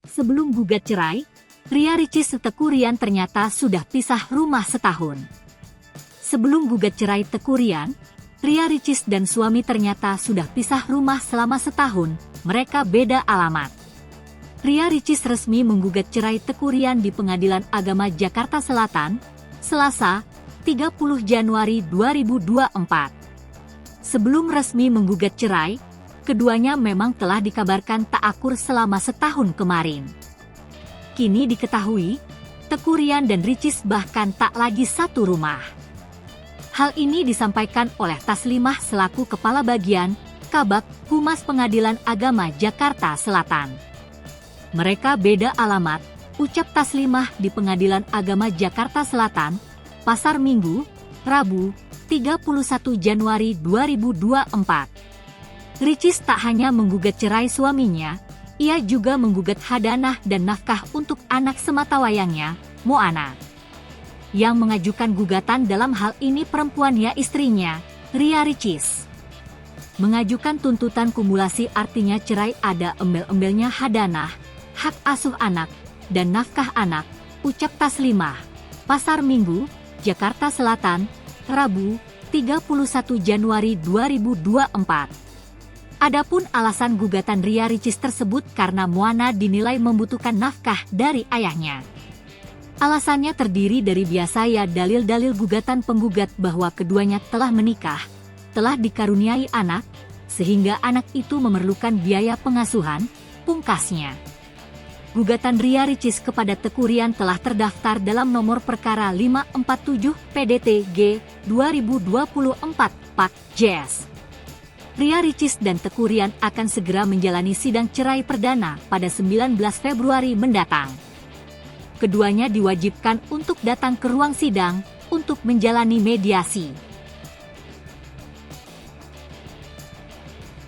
Sebelum gugat cerai, Ria Ricis Teuku Ryan ternyata sudah pisah rumah setahun. Sebelum gugat cerai Teuku Ryan, Ria Ricis dan suami ternyata sudah pisah rumah selama setahun, mereka beda alamat. Ria Ricis resmi menggugat cerai Teuku Ryan di Pengadilan Agama Jakarta Selatan, Selasa, 30 Januari 2024. Sebelum resmi menggugat cerai, keduanya memang telah dikabarkan tak akur selama setahun kemarin. Kini diketahui, Teuku Ryan dan Ricis bahkan tak lagi satu rumah. Hal ini disampaikan oleh Taslimah selaku Kepala Bagian Kabak Humas Pengadilan Agama Jakarta Selatan. Mereka beda alamat, ucap Taslimah di Pengadilan Agama Jakarta Selatan, Pasar Minggu, Rabu, 31 Januari 2024. Ricis tak hanya menggugat cerai suaminya, ia juga menggugat hadanah dan nafkah untuk anak sematawayangnya, Moana. Yang mengajukan gugatan dalam hal ini perempuan ya istrinya, Ria Ricis. Mengajukan tuntutan kumulasi artinya cerai ada embel-embelnya hadanah, hak asuh anak, dan nafkah anak, ucap Taslimah. Pasar Minggu, Jakarta Selatan, Rabu, 31 Januari 2024. Adapun alasan gugatan Ria Ricis tersebut karena Moana dinilai membutuhkan nafkah dari ayahnya. Alasannya terdiri dari biasanya dalil-dalil gugatan penggugat bahwa keduanya telah menikah, telah dikaruniai anak, sehingga anak itu memerlukan biaya pengasuhan, pungkasnya. Gugatan Ria Ricis kepada Teuku Ryan telah terdaftar dalam nomor perkara 547 PDT-G 2024 Pak Jes. Ria Ricis dan Teuku Ryan akan segera menjalani sidang cerai perdana pada 19 Februari mendatang. Keduanya diwajibkan untuk datang ke ruang sidang untuk menjalani mediasi.